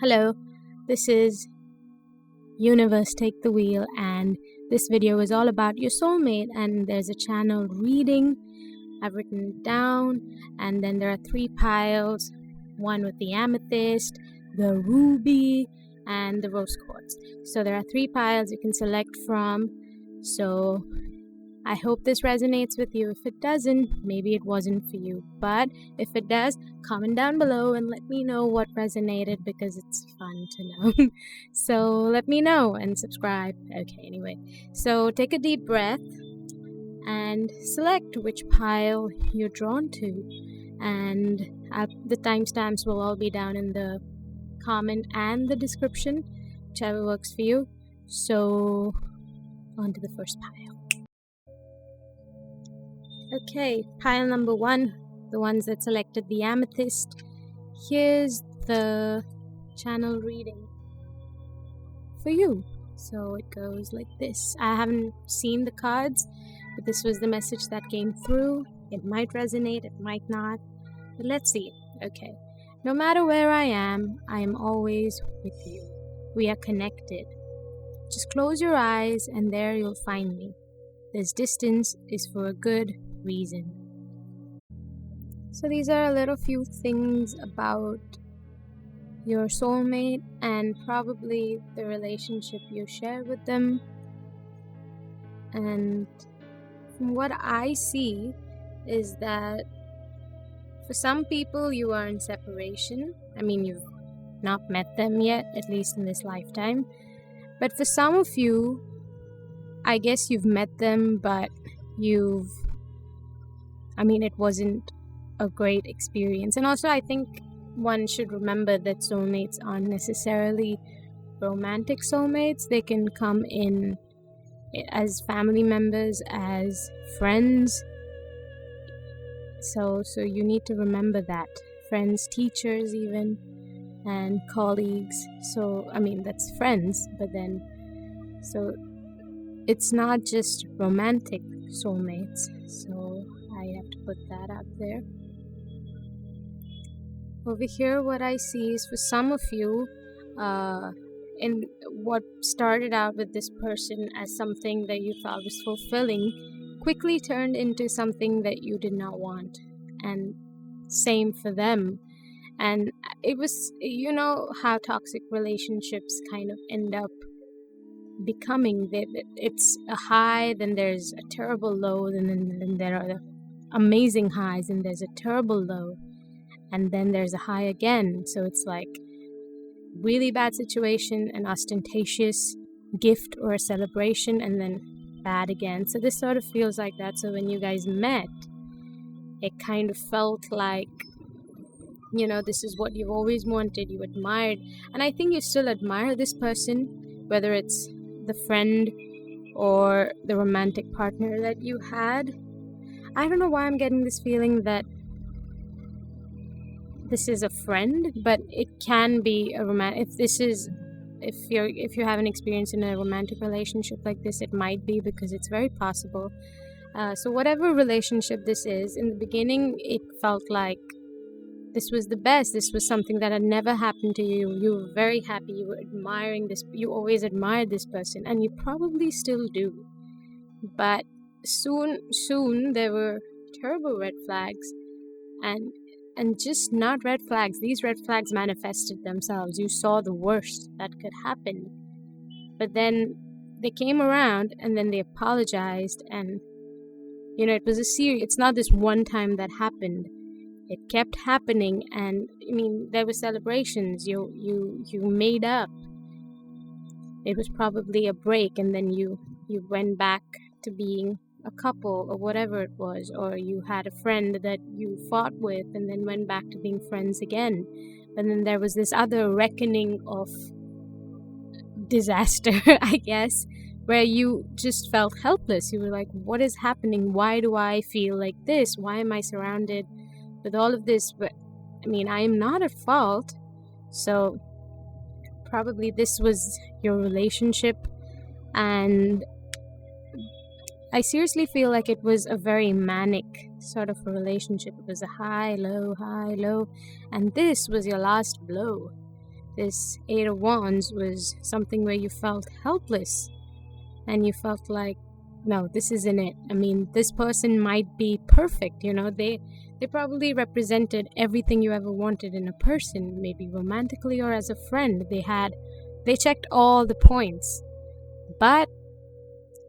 Hello, this is Universe Take the Wheel, and this video is all about your soulmate. And there's a channel reading. I've written it down, and then there are 3 piles, one with the amethyst, the ruby, and the rose quartz. So there are 3 piles you can select from. So I hope this resonates with you. If it doesn't, maybe it wasn't for you. But if it does, comment down below and let me know what resonated, because it's fun to know. So let me know and subscribe. Okay, anyway. So take a deep breath and select which pile you're drawn to. And the timestamps will all be down in the comment and the description, whichever works for you. So on to the first pile. Okay, pile number 1, the ones that selected the amethyst. Here's the channel reading for you. So it goes like this. I haven't seen the cards, but this was the message that came through. It might resonate, it might not, but let's see. Okay, no matter where I am always with you. We are connected. Just close your eyes and there you'll find me. This distance is for a good reason. So these are a little few things about your soulmate and probably the relationship you share with them. And from what I see is that for some people you are in separation. I mean, you've not met them yet, at least in this lifetime. But for some of you, I guess you've met them, but it wasn't a great experience. And also, I think one should remember that soulmates aren't necessarily romantic soulmates. They can come in as family members, as friends. So you need to remember that. Friends, teachers even, and colleagues. So, that's friends, but then, so it's not just romantic soulmates. So I have to put that out there. Over here, what I see is for some of you, in what started out with this person as something that you thought was fulfilling, quickly turned into something that you did not want. And same for them. And it was, you know how toxic relationships kind of end up becoming. It's a high, then there's a terrible low, and then there are the amazing highs, and there's a terrible low, and then there's a high again. So it's like really bad situation, an ostentatious gift or a celebration, and then bad again. So this sort of feels like that. So when you guys met, it kind of felt like, this is what you've always wanted, you admired, and I think you still admire this person, whether it's the friend or the romantic partner that you had. I don't know why I'm getting this feeling that this is a friend, but it can be a romantic. If you have an experience in a romantic relationship like this, it might be, because it's very possible. So whatever relationship this is, in the beginning it felt like this was the best. This was something that had never happened to you. You were very happy. You were admiring this. You always admired this person, and you probably still do. But soon there were terrible red flags, and just not red flags. These red flags manifested themselves. You saw the worst that could happen. But then they came around, and then they apologized, and it was a series. It's not this one time that happened. It kept happening, and there were celebrations. You made up. It was probably a break, and then you went back to being a couple or whatever it was, or you had a friend that you fought with and then went back to being friends again. And then there was this other reckoning of disaster, I guess, where you just felt helpless. You were like, what is happening? Why do I feel like this? Why am I surrounded with all of this? But I am not at fault. So probably this was your relationship, and I seriously feel like it was a very manic sort of a relationship. It was a high, low, and this was your last blow. This Eight of Wands was something where you felt helpless and you felt like, no, this isn't it. I mean, this person might be perfect, they probably represented everything you ever wanted in a person, maybe romantically or as a friend. They checked all the points, but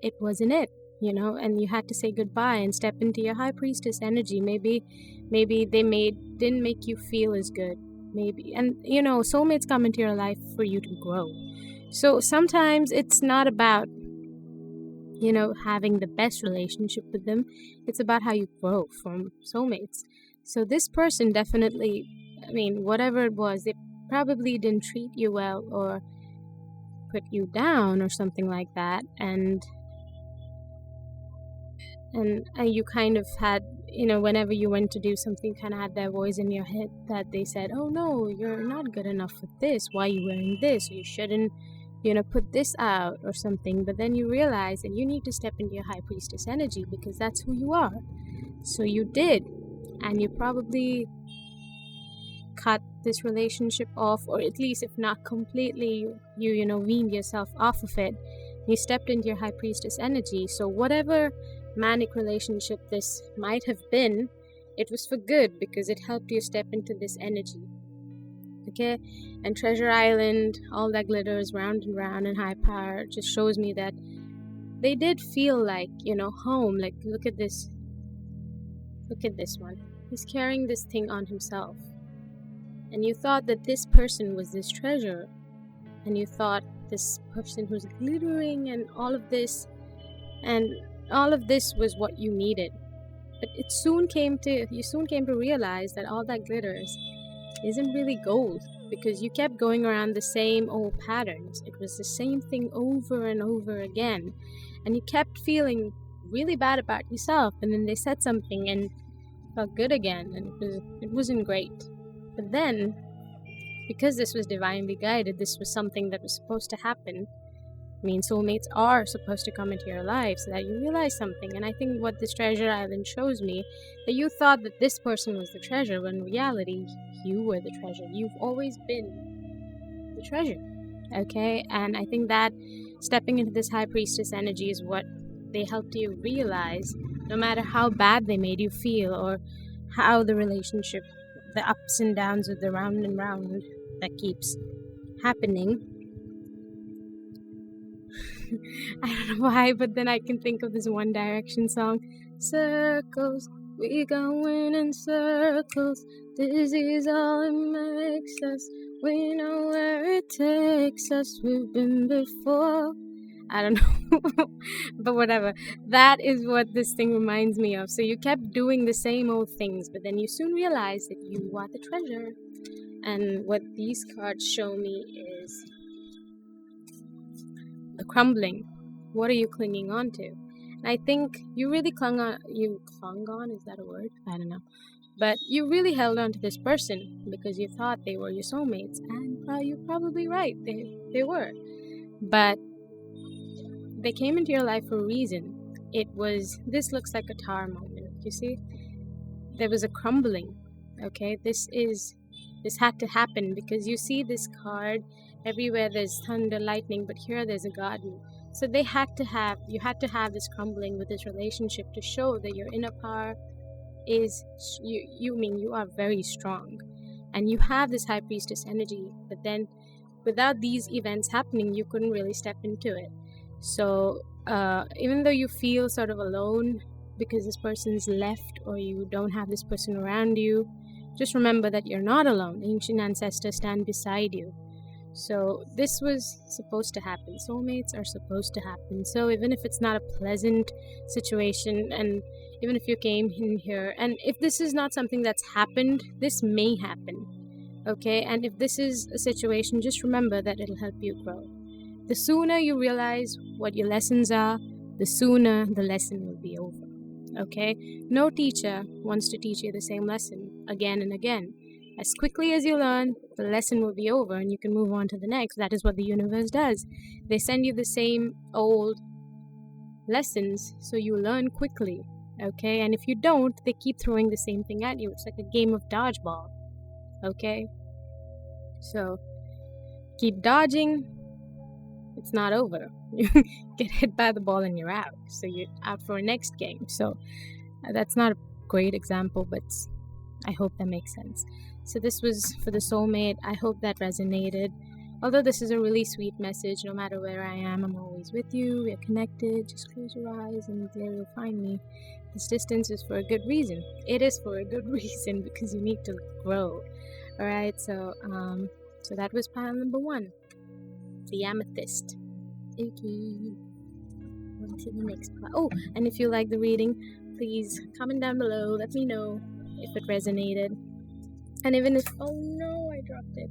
it wasn't it, and you had to say goodbye and step into your high priestess energy. Maybe they didn't make you feel as good, maybe. And soulmates come into your life for you to grow. So sometimes it's not about having the best relationship with them. It's about how you grow from soulmates. So this person definitely, whatever it was, they probably didn't treat you well or put you down or something like that, and you kind of had, whenever you went to do something, kind of had that voice in your head that they said, oh no, you're not good enough for this, why are you wearing this, or you shouldn't put this out or something. But then you realize that you need to step into your high priestess energy because that's who you are. So you did, and you probably cut this relationship off, or at least if not completely, you weaned yourself off of it. You stepped into your high priestess energy. So whatever manic relationship this might have been, it was for good because it helped you step into this energy. Okay, and Treasure Island, all that glitters round and round and high power, just shows me that they did feel like, home. Like, look at this one. He's carrying this thing on himself. And you thought that this person was this treasure. And you thought this person who's glittering and all of this was what you needed. But you soon came to realize that all that glitters isn't really gold, because you kept going around the same old patterns. It was the same thing over and over again, and you kept feeling really bad about yourself, and then they said something and felt good again, and it wasn't great. But then, because this was divinely guided, this was something that was supposed to happen. Soulmates are supposed to come into your life so that you realize something. And I think what this Treasure Island shows me, that you thought that this person was the treasure, when in reality, you were the treasure. You've always been the treasure. Okay? And I think that stepping into this high priestess energy is what they helped you realize, no matter how bad they made you feel, or how the relationship, the ups and downs of the round and round that keeps happening. I don't know why, but then I can think of this One Direction song. Circles, we going in circles. This is all it makes us. We know where it takes us. We've been before. I don't know. But whatever. That is what this thing reminds me of. So you kept doing the same old things, but then you soon realized that you are the treasure. And what these cards show me is the crumbling. What are you clinging on to? And I think you really clung on, is that a word? I don't know. But you really held on to this person because you thought they were your soulmates, and you're probably right, they were. But they came into your life for a reason. This looks like a tower moment, you see? There was a crumbling, okay? This had to happen because you see this card, everywhere there's thunder, lightning, but here there's a garden. So you had to have this crumbling with this relationship to show that your inner power is, you are very strong. And you have this high priestess energy, but then without these events happening, you couldn't really step into it. So even though you feel sort of alone because this person's left, or you don't have this person around you, just remember that you're not alone. Ancient ancestors stand beside you. So this was supposed to happen. Soulmates are supposed to happen. So even if it's not a pleasant situation, and even if you came in here, and if this is not something that's happened, this may happen. Okay? And if this is a situation, just remember that it'll help you grow. The sooner you realize what your lessons are, the sooner the lesson will be over. Okay? No teacher wants to teach you the same lesson again and again. As quickly as you learn, the lesson will be over and you can move on to the next. That is what the universe does. They send you the same old lessons so you learn quickly. Okay? And if you don't, they keep throwing the same thing at you. It's like a game of dodgeball. Okay? So keep dodging, it's not over. You get hit by the ball and you're out. So you're out for a next game. So that's not a great example, but I hope that makes sense. So this was for the soulmate. I hope that resonated. Although this is a really sweet message, no matter where I am, I'm always with you. We're connected. Just close your eyes and there you'll find me. This distance is for a good reason. It is for a good reason because you need to grow. All right. So that was pile number 1, the amethyst. Okay. On to the next pile. Oh, and if you like the reading, please comment down below. Let me know if it resonated. And even if, oh no, I dropped it.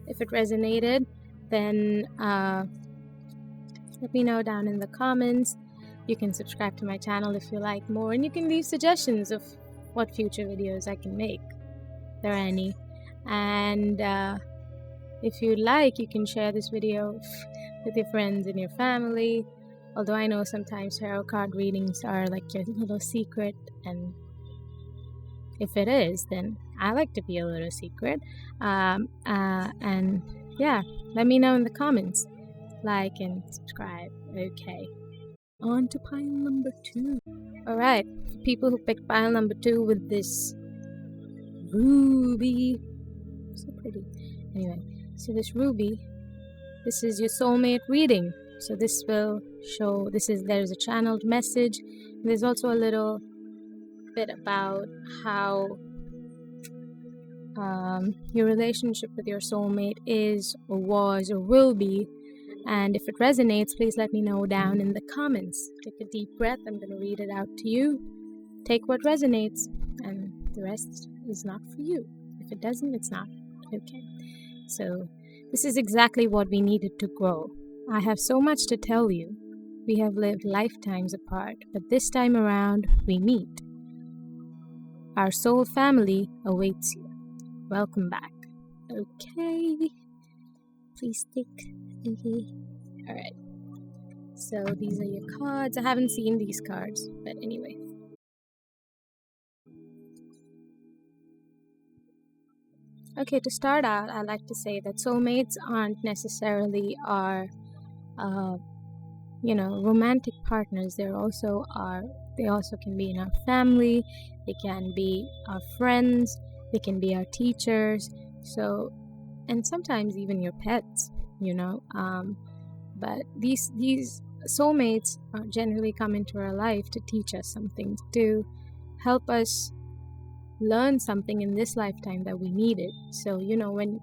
If it resonated, then let me know down in the comments. You can subscribe to my channel if you like more, and you can leave suggestions of what future videos I can make. If there are any. And if you'd like, you can share this video with your friends and your family. Although I know sometimes tarot card readings are like your little secret, and if it is, then I like to be a little secret. And yeah, let me know in the comments. Like and subscribe. Okay. On to pile number 2. Alright, people who picked pile number 2 with this ruby. So pretty. Anyway, so this ruby, this is your soulmate reading. So this will show, there's a channeled message. There's also a little bit about how your relationship with your soulmate is or was or will be. And if it resonates, please let me know down in the comments. Take a deep breath. I'm going to read it out to you. Take what resonates, and the rest is not for you. If it doesn't, it's not. Okay. So this is exactly what we needed to grow. I have so much to tell you. We have lived lifetimes apart, but this time around, we meet. Our soul family awaits you. Welcome back. Okay. Please stick. Okay. Alright. So these are your cards. I haven't seen these cards, but anyway. Okay, to start out, I like to say that soulmates aren't necessarily our, romantic partners. They also can be in our family. They can be our friends. They can be our teachers. So, and sometimes even your pets. But these soulmates generally come into our life to teach us something, to help us learn something in this lifetime that we needed. So when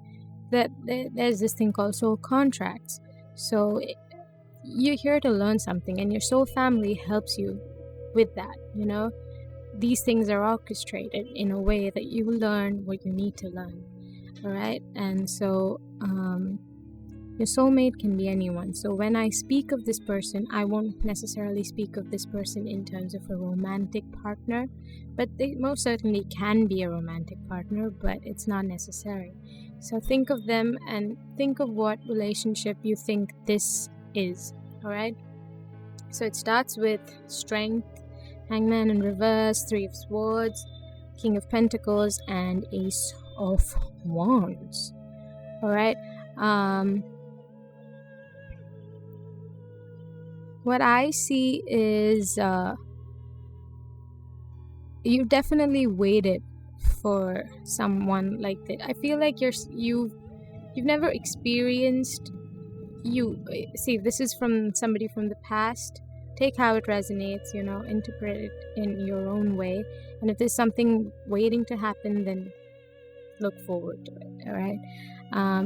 there's this thing called soul contracts. So you're here to learn something, and your soul family helps you with that. These things are orchestrated in a way that you learn what you need to learn. All right, and so your soulmate can be anyone. So when I speak of this person, I won't necessarily speak of this person in terms of a romantic partner, but they most certainly can be a romantic partner, but it's not necessary. So think of them and think of what relationship you think this is. All right. So it starts with strength, Hangman in reverse, 3 of Swords, King of Pentacles, and Ace of Wands. All right. What I see is you definitely waited for someone like that. I feel like you've never experienced. This is from somebody from the past. Take how it resonates, interpret it in your own way. And if there's something waiting to happen, then look forward to it. All right.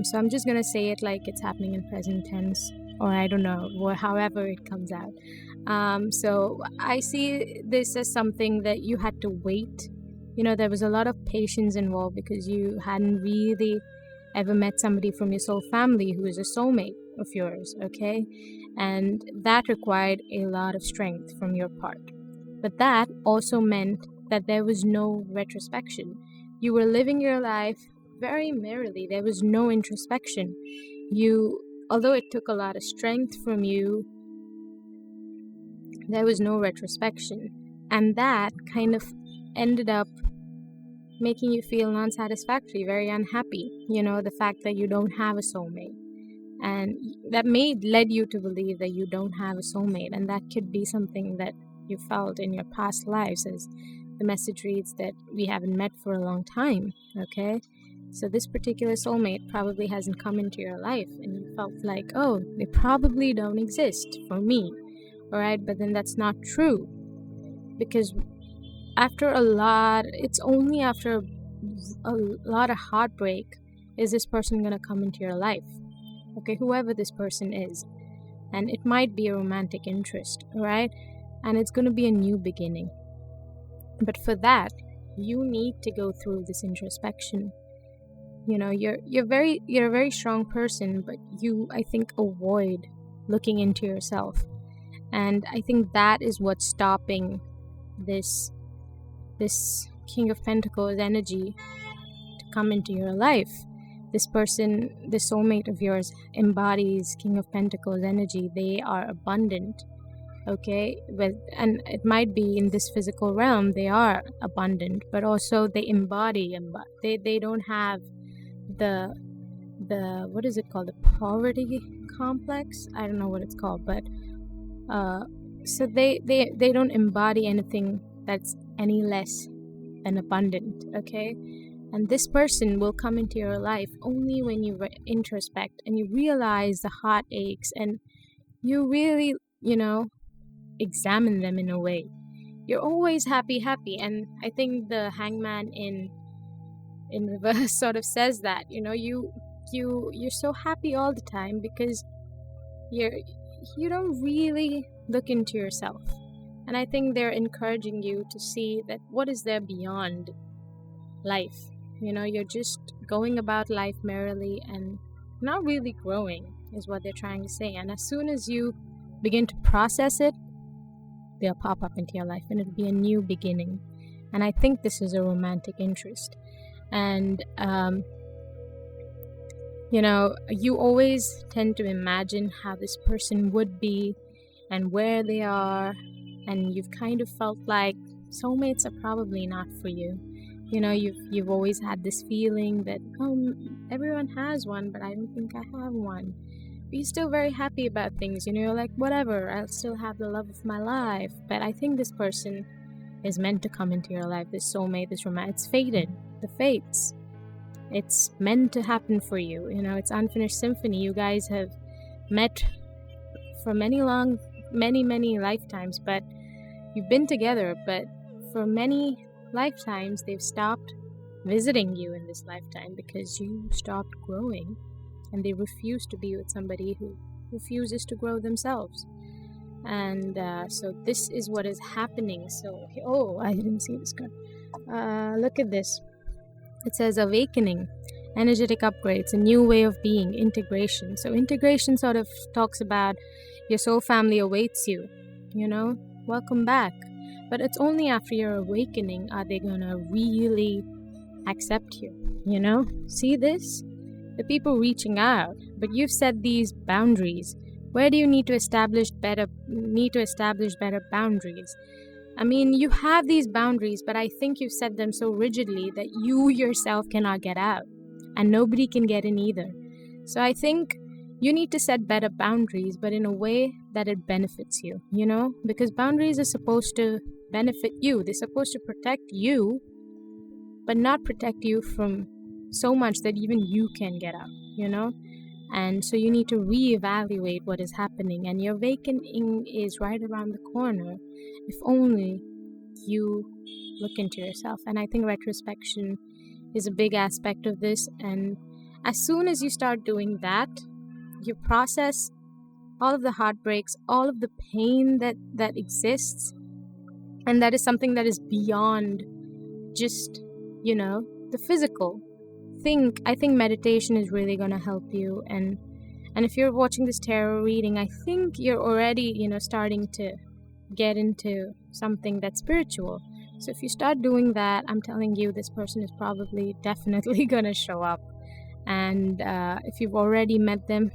So I'm just gonna say it like it's happening in present tense, or I don't know, or however it comes out. So I see this as something that you had to wait. There was a lot of patience involved because you hadn't really ever met somebody from your soul family who is a soulmate of yours, okay? And that required a lot of strength from your part. But that also meant that there was no retrospection. You were living your life very merrily. There was no introspection. Although it took a lot of strength from you, there was no retrospection. And that kind of ended up making you feel non-satisfactory, very unhappy. The fact that you don't have a soulmate, and that may led you to believe that you don't have a soulmate, and that could be something that you felt in your past lives, as the message reads that we haven't met for a long time. Okay, so this particular soulmate probably hasn't come into your life, and you felt like, oh, they probably don't exist for me. All right, but then that's not true, because it's only after a lot of heartbreak is this person going to come into your life. Okay, whoever this person is. And it might be a romantic interest, right? And it's going to be a new beginning. But for that, you need to go through this introspection. You're a very strong person, but you, I think, avoid looking into yourself. And I think that is what's stopping this King of Pentacles energy to come into your life. This person, the soulmate of yours, embodies King of Pentacles energy. They are abundant, okay? And it might be in this physical realm, they are abundant, but also they embody, they don't have the what is it called? The poverty complex? I don't know what it's called, but so they don't embody anything that's any less than abundant, okay? And this person will come into your life only when you introspect and you realize the heartaches, and you really, examine them in a way. You're always happy, and I think the Hangman in reverse sort of says that, you're so happy all the time because you don't really look into yourself. And I think they're encouraging you to see that what is there beyond life. You're just going about life merrily and not really growing, is what they're trying to say. And as soon as you begin to process it, they'll pop up into your life and it'll be a new beginning. And I think this is a romantic interest. And, you always tend to imagine how this person would be and where they are. And you've kind of felt like soulmates are probably not for you. You've always had this feeling that, everyone has one, but I don't think I have one. But you're still very happy about things. You're like, whatever, I'll still have the love of my life. But I think this person is meant to come into your life, this soulmate, this romance. It's fated, the fates. It's meant to happen for you. It's unfinished symphony. You guys have met for many lifetimes, but you've been together, but for many lifetimes they've stopped visiting you in this lifetime because you stopped growing, and they refuse to be with somebody who refuses to grow themselves. And so this is what is happening. So I didn't see this card. Look at this. It says awakening, energetic upgrades, a new way of being, integration. So integration sort of talks about your soul family awaits you, welcome back. But it's only after your awakening are they gonna really accept you, See this? The people reaching out, but you've set these boundaries. Where do you need to establish better boundaries? I mean, you have these boundaries, but I think you've set them so rigidly that you yourself cannot get out, and nobody can get in either. So I think you need to set better boundaries, but in a way that it benefits you, because boundaries are supposed to benefit you. They're supposed to protect you, but not protect you from so much that even you can get out, And so you need to reevaluate what is happening, and your awakening is right around the corner if only you look into yourself. And I think retrospection is a big aspect of this, and as soon as you start doing that, you process all of the heartbreaks, all of the pain that exists, and that is something that is beyond just, the physical. I think meditation is really going to help you, and if you're watching this tarot reading, I think you're already, starting to get into something that's spiritual. So if you start doing that, I'm telling you, this person is probably definitely going to show up. And if you've already met them,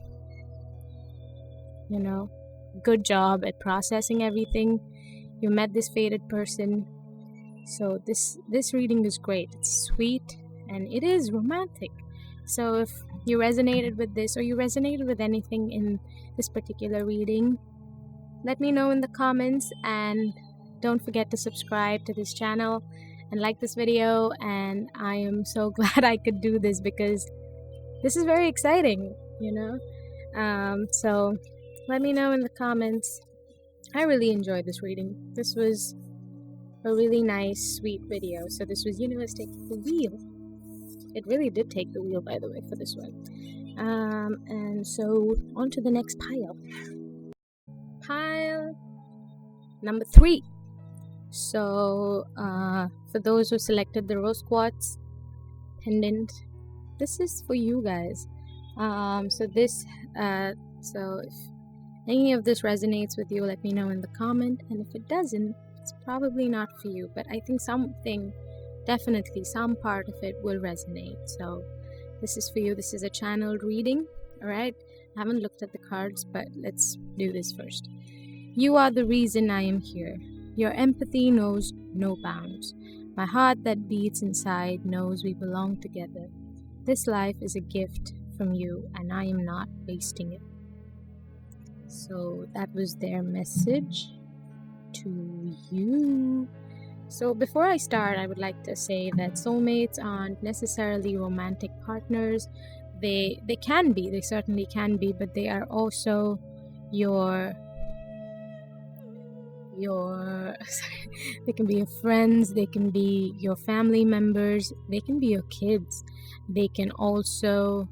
good job at processing everything. You met this fated person. So this reading is great. It's sweet and it is romantic. So if you resonated with this or you resonated with anything in this particular reading, let me know in the comments, and don't forget to subscribe to this channel and like this video. And I am so glad I could do this because this is very exciting, so let me know in the comments. I really enjoyed this reading. This was a really nice, sweet video. So this was Universe Take the Wheel. It really did take the wheel, by the way, for this one. And so on to the next pile. Pile number 3. So for those who selected the Rose Quartz pendant, this is for you guys. So if any of this resonates with you, let me know in the comment. And if it doesn't, it's probably not for you. But I think definitely some part of it will resonate. So this is for you. This is a channeled reading. All right. I haven't looked at the cards, but let's do this first. You are the reason I am here. Your empathy knows no bounds. My heart that beats inside knows we belong together. This life is a gift from you, and I am not wasting it. So that was their message to you. So before I start, I would like to say that soulmates aren't necessarily romantic partners. They certainly can be, but they are also your they can be your friends, they can be your family members, they can be your kids, they can also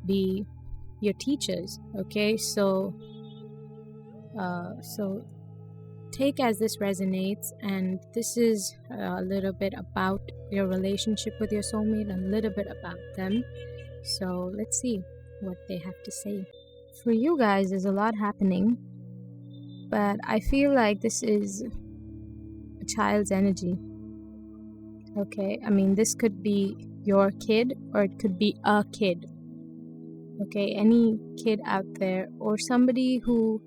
be your teachers. Okay, so take as this resonates, and this is a little bit about your relationship with your soulmate, a little bit about them. So let's see what they have to say. For you guys, there's a lot happening, but I feel like this is a child's energy. Okay, I mean, this could be your kid or it could be a kid. Okay, any kid out there or somebody who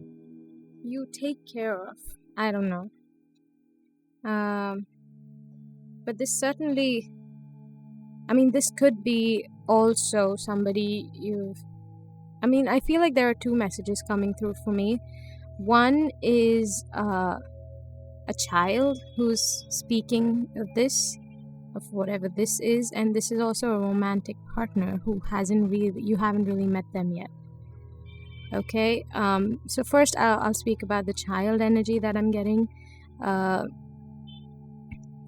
you take care of. I don't know. But this certainly, this could be also somebody I feel like there are 2 messages coming through for me. One is a child who's speaking of this, of whatever this is, and this is also a romantic partner who you haven't really met them yet. Okay, so first I'll speak about the child energy that I'm getting.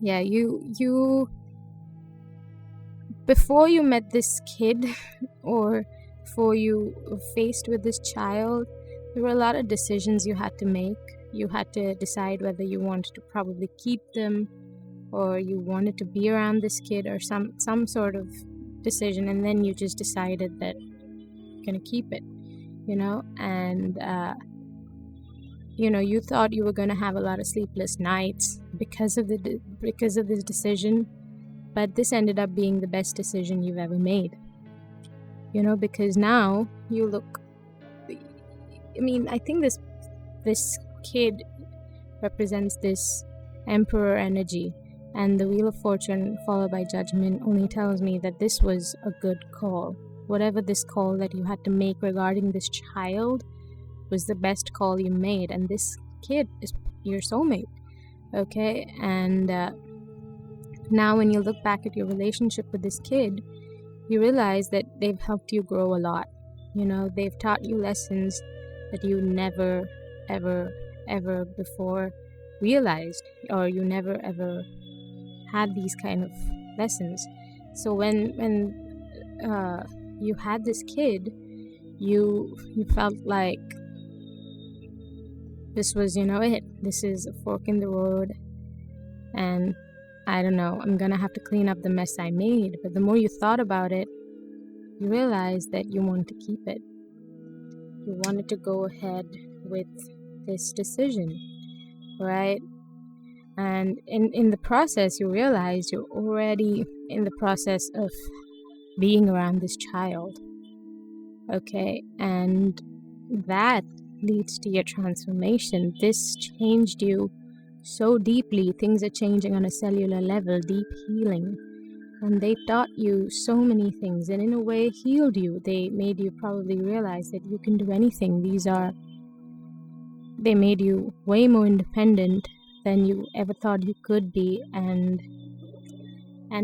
You before you met this kid or before you were faced with this child, there were a lot of decisions you had to make. You had to decide whether you wanted to probably keep them or you wanted to be around this kid or some sort of decision, and then you just decided that you're gonna keep it, and you thought you were gonna have a lot of sleepless nights because of this decision, but this ended up being the best decision you've ever made, because now you look, I think this kid represents this emperor energy, and the Wheel of Fortune followed by Judgment only tells me that this was a good call. Whatever this call that you had to make regarding this child was the best call you made, and this kid is your soulmate. Okay, and now when you look back at your relationship with this kid, you realize that they've helped you grow a lot. They've taught you lessons that you never ever before realized, or you never ever had these kind of lessons. So when you had this kid, you felt like this was this is a fork in the road, and I don't know, I'm gonna have to clean up the mess I made. But the more you thought about it, you realized that you wanted to keep it. You wanted to go ahead with this decision, right? And in the process, you realize you're already in the process of being around this child. Okay, and that leads to your transformation. This changed you so deeply. Things are changing on a cellular level, deep healing. And they taught you so many things, and in a way healed you. They made you probably realize that you can do anything. They made you way more independent than you ever thought you could be. And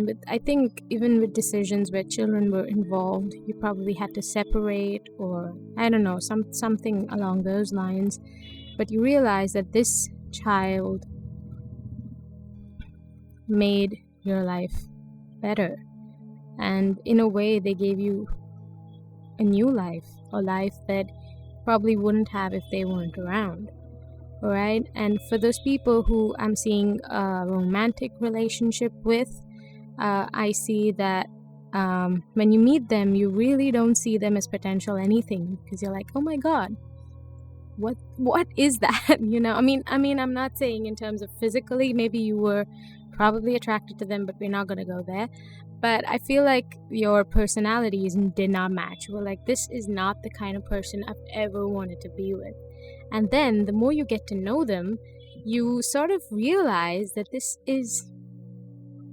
with, I think even with decisions where children were involved, you probably had to separate, or I don't know, something along those lines. But you realize that this child made your life better. And in a way, they gave you a new life, a life that probably wouldn't have if they weren't around. Right? And for those people who I'm seeing a romantic relationship with, I see that when you meet them, you really don't see them as potential anything, because you're like, oh my God, what is that? I mean, I'm not saying in terms of physically. Maybe you were probably attracted to them, but we're not going to go there. But I feel like your personalities did not match. We're like, this is not the kind of person I've ever wanted to be with. And then the more you get to know them, you sort of realize that this is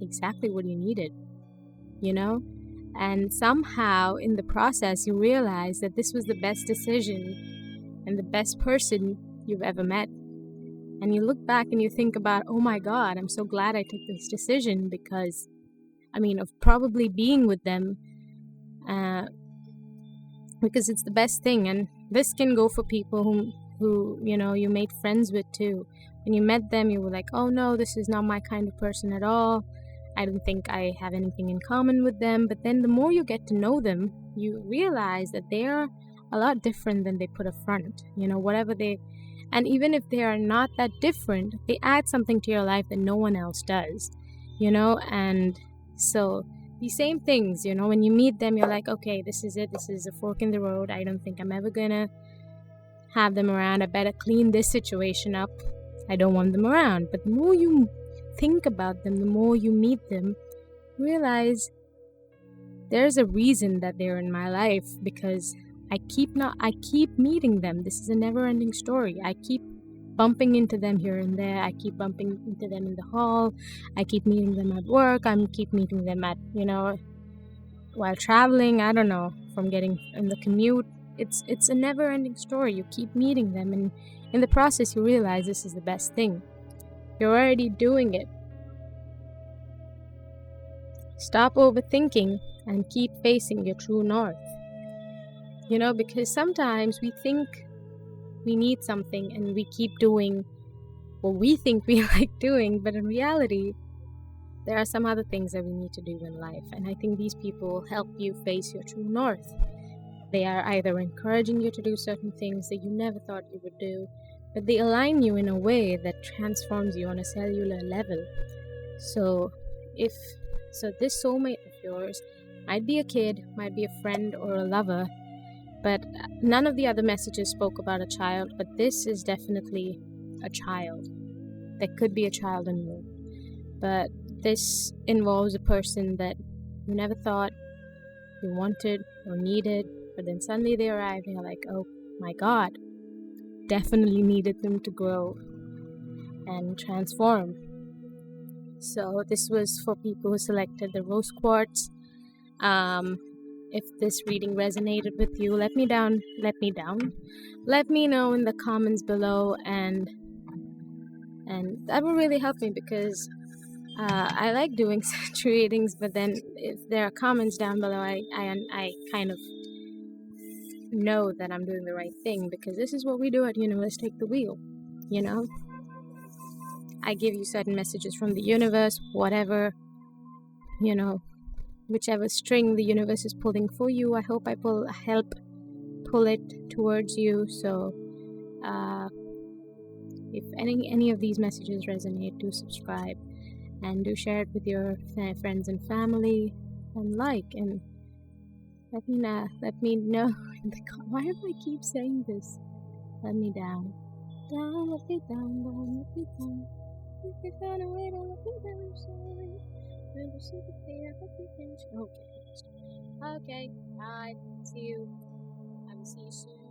exactly what you needed, And somehow in the process, you realize that this was the best decision and the best person you've ever met. And you look back and you think about, oh my God, I'm so glad I took this decision, because of probably being with them, because it's the best thing. And this can go for people who you made friends with too. When you met them, you were like, oh no, this is not my kind of person at all. I don't think I have anything in common with them. But then the more you get to know them, you realize that they are a lot different than they put up front. And even if they are not that different, they add something to your life that no one else does, and so these same things, when you meet them, you're like, okay, this is it. This is a fork in the road. I don't think I'm ever gonna have them around. I better clean this situation up. I don't want them around. But the more you think about them, the more you meet them, realize there's a reason that they're in my life, because I keep meeting them. This is a never-ending story. I keep bumping into them here and there. I keep bumping into them in the hall. I keep meeting them at work. I keep meeting them at, while traveling. I don't know, from getting in the commute. It's a never-ending story. You keep meeting them, and in the process, you realize this is the best thing. You're already doing it. Stop overthinking and keep facing your true north. Because sometimes we think we need something and we keep doing what we think we like doing, but in reality, there are some other things that we need to do in life. And I think these people help you face your true north. They are either encouraging you to do certain things that you never thought you would do, but they align you in a way that transforms you on a cellular level. So this soulmate of yours might be a kid, might be a friend or a lover, but none of the other messages spoke about a child, but this is definitely a child. There could be a child in you, but this involves a person that you never thought you wanted or needed, but then suddenly they arrive and you're like, oh my God, definitely needed them to grow and transform. So this was for people who selected the rose quartz. If this reading resonated with you, let me know in the comments below, and that will really help me, because I like doing such readings. But then if there are comments down below, I kind of know that I'm doing the right thing, because this is what we do at Universe Take the Wheel. I give you certain messages from the universe, whatever, whichever string the universe is pulling for you. I hope I help pull it towards you. So if any of these messages resonate, do subscribe and do share it with your friends and family, and and let me know in the why do I keep saying this? Let me down, let me down, let me down. If you found a way to let me down, sorry. Okay, bye. See you. I will see you soon.